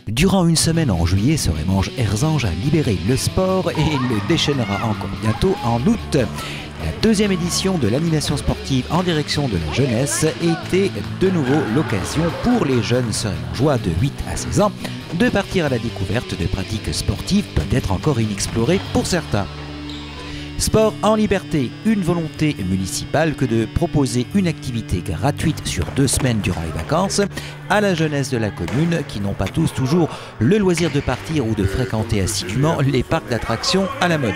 Durant une semaine en juillet, Soremange Erzange a libéré le sport et le déchaînera encore bientôt en août. La deuxième édition de l'animation sportive en direction de la jeunesse était de nouveau l'occasion pour les jeunes Soremangeois de 8 à 16 ans de partir à la découverte de pratiques sportives peut-être encore inexplorées pour certains. Sport en liberté, une volonté municipale que de proposer une activité gratuite sur 2 semaines durant les vacances à la jeunesse de la commune qui n'ont pas tous toujours le loisir de partir ou de fréquenter assidûment les parcs d'attractions à la mode.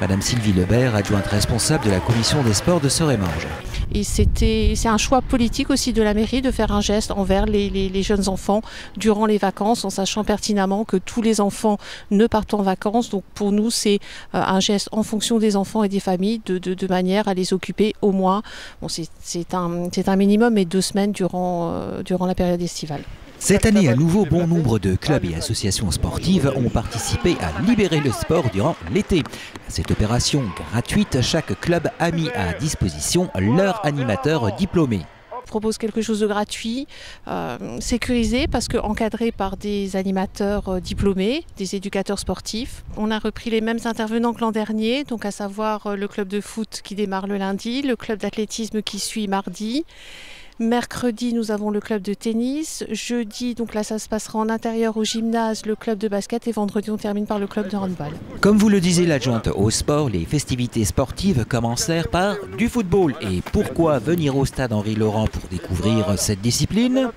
Madame Sylvie Lebert, adjointe responsable de la commission des sports de Soremange. Et c'est un choix politique aussi de la mairie de faire un geste envers les jeunes enfants durant les vacances en sachant pertinemment que tous les enfants ne partent en vacances. Donc pour nous c'est un geste en fonction des enfants et des familles de manière à les occuper au moins, bon, c'est un minimum, mais 2 semaines durant la période estivale. Cette année, à nouveau, bon nombre de clubs et associations sportives ont participé à libérer le sport durant l'été. À cette opération gratuite, chaque club a mis à disposition leur animateur diplômé. On propose quelque chose de gratuit, sécurisé parce que encadré par des animateurs diplômés, des éducateurs sportifs. On a repris les mêmes intervenants que l'an dernier, donc à savoir le club de foot qui démarre le lundi, le club d'athlétisme qui suit mardi. Mercredi, nous avons le club de tennis. Jeudi, donc là, ça se passera en intérieur au gymnase, le club de basket. Et vendredi, on termine par le club de handball. Comme vous le disiez l'adjointe au sport, les festivités sportives commencèrent par du football. Et pourquoi venir au stade Henri-Laurent pour découvrir cette discipline ?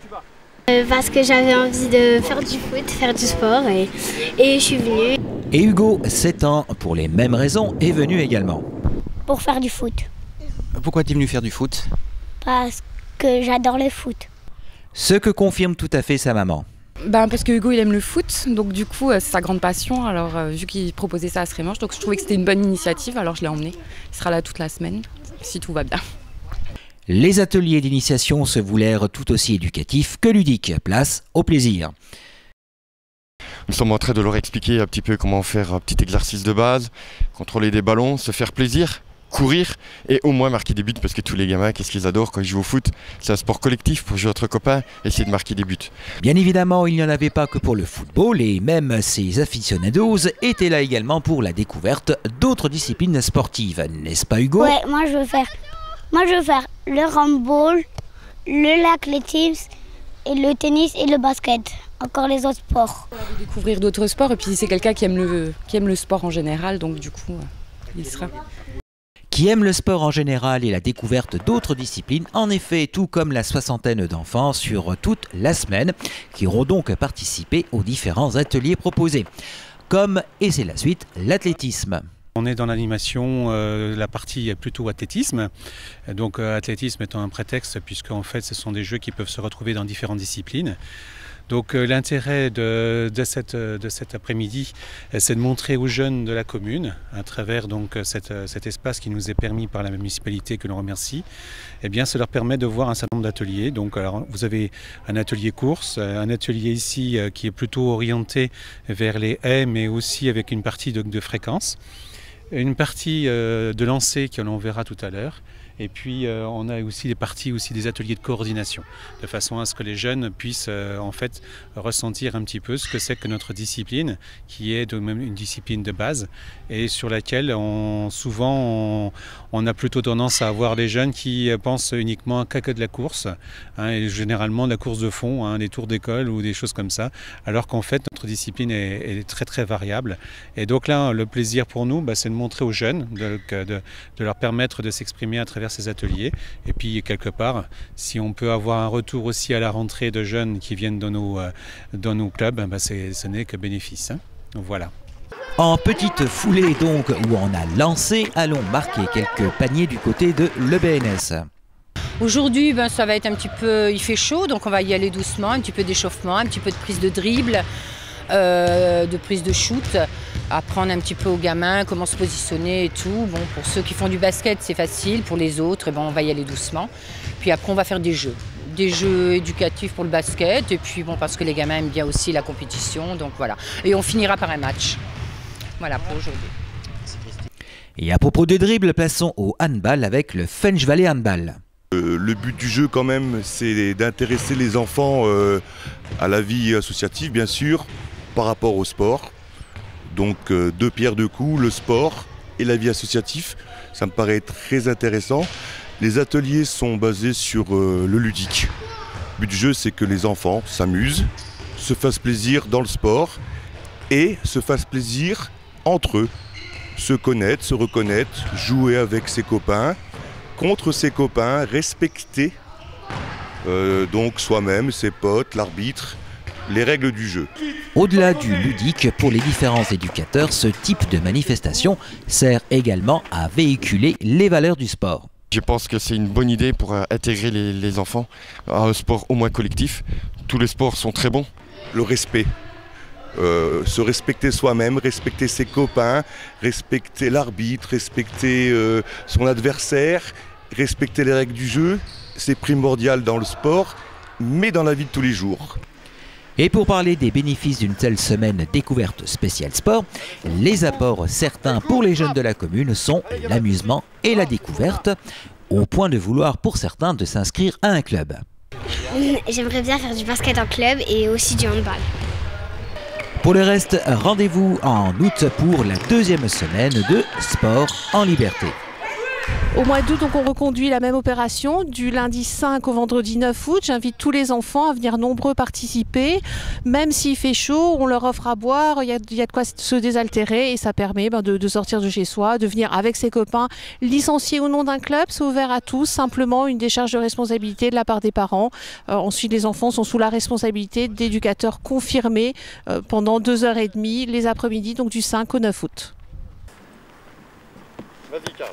Parce que j'avais envie de faire du foot, faire du sport et je suis venue. Et Hugo, 7 ans, pour les mêmes raisons, est venu également. Pour faire du foot. Pourquoi es-tu venu faire du foot ? Parce que j'adore le foot. Ce que confirme tout à fait sa maman. Parce que Hugo il aime le foot, donc du coup c'est sa grande passion. Alors vu qu'il proposait ça à Soremange, donc je trouvais que c'était une bonne initiative, alors je l'ai emmené. Il sera là toute la semaine, si tout va bien. Les ateliers d'initiation se voulèrent tout aussi éducatifs que ludiques. Place au plaisir. Nous sommes en train de leur expliquer un petit peu comment faire un petit exercice de base, contrôler des ballons, se faire plaisir, courir et au moins marquer des buts parce que tous les gamins, qu'est-ce qu'ils adorent quand ils jouent au foot? C'est un sport collectif pour jouer entre copains, essayer de marquer des buts. Bien évidemment, il n'y en avait pas que pour le football et même ces aficionados étaient là également pour la découverte d'autres disciplines sportives, n'est-ce pas Hugo? Ouais, moi je veux faire le handball, l'athlétisme et le tennis et le basket. Encore les autres sports. On va découvrir d'autres sports et puis c'est quelqu'un qui aime le sport en général, donc du coup il sera. Qui aime le sport en général et la découverte d'autres disciplines, en effet, tout comme la soixantaine d'enfants sur toute la semaine, qui auront donc participé aux différents ateliers proposés. Comme, et c'est la suite, l'athlétisme. On est dans l'animation, la partie plutôt athlétisme. Donc athlétisme étant un prétexte, puisque en fait ce sont des jeux qui peuvent se retrouver dans différentes disciplines. Donc l'intérêt de cet après-midi, c'est de montrer aux jeunes de la commune, à travers donc cet espace qui nous est permis par la municipalité que l'on remercie, eh bien ça leur permet de voir un certain nombre d'ateliers. Donc alors, vous avez un atelier course, un atelier ici qui est plutôt orienté vers les haies, mais aussi avec une partie de fréquence, une partie de lancer que l'on verra tout à l'heure. Et puis on a aussi des ateliers de coordination, de façon à ce que les jeunes puissent en fait ressentir un petit peu ce que c'est que notre discipline, qui est de même une discipline de base et sur laquelle souvent on a plutôt tendance à avoir les jeunes qui pensent uniquement qu'à que de la course, hein, et généralement de la course de fond, hein, des tours d'école ou des choses comme ça, alors qu'en fait notre discipline est très très variable. Et donc là le plaisir pour nous, c'est de montrer aux jeunes, de leur permettre de s'exprimer à travers ces ateliers, et puis quelque part si on peut avoir un retour aussi à la rentrée de jeunes qui viennent dans nos clubs, ce n'est que bénéfice, hein. Donc voilà. En petite foulée donc, où on a lancé, allons marquer quelques paniers du côté de l'EBNS. Aujourd'hui, ça va être un petit peu, il fait chaud, donc on va y aller doucement, un petit peu d'échauffement, un petit peu de prise de dribble, de prise de shoot, apprendre un petit peu aux gamins comment se positionner et tout. Bon, pour ceux qui font du basket, c'est facile, pour les autres, on va y aller doucement. Puis après, on va faire des jeux des jeux éducatifs pour le basket. Et puis bon, parce que les gamins aiment bien aussi la compétition. Donc voilà. Et on finira par un match. Voilà pour aujourd'hui. Et à propos de dribble, passons au handball avec le Fench Valley Handball. Le but du jeu quand même, c'est d'intéresser les enfants à la vie associative, bien sûr, par rapport au sport. Donc deux pierres deux coups, le sport et la vie associative, ça me paraît très intéressant. Les ateliers sont basés sur le ludique. Le but du jeu, c'est que les enfants s'amusent, se fassent plaisir dans le sport et se fassent plaisir entre eux. Se connaître, se reconnaître, jouer avec ses copains, contre ses copains, respecter donc soi-même, ses potes, l'arbitre, les règles du jeu. Au-delà du ludique, pour les différents éducateurs, ce type de manifestation sert également à véhiculer les valeurs du sport. Je pense que c'est une bonne idée pour intégrer les enfants à un sport au moins collectif. Tous les sports sont très bons. Le respect. Se respecter soi-même, respecter ses copains, respecter l'arbitre, respecter son adversaire, respecter les règles du jeu, c'est primordial dans le sport, mais dans la vie de tous les jours. Et pour parler des bénéfices d'une telle semaine découverte spéciale sport, les apports certains pour les jeunes de la commune sont l'amusement et la découverte, au point de vouloir pour certains de s'inscrire à un club. J'aimerais bien faire du basket en club et aussi du handball. Pour le reste, rendez-vous en août pour la deuxième semaine de Sport en Liberté. Au mois d'août, donc, on reconduit la même opération du lundi 5 au vendredi 9 août. J'invite tous les enfants à venir nombreux participer. Même s'il fait chaud, on leur offre à boire, il y a de quoi se désaltérer et ça permet de sortir de chez soi, de venir avec ses copains, licenciés au nom d'un club. C'est ouvert à tous, simplement une décharge de responsabilité de la part des parents. Ensuite, les enfants sont sous la responsabilité d'éducateurs confirmés pendant 2h30 les après-midi, donc du 5 au 9 août. Vas-y, Carl.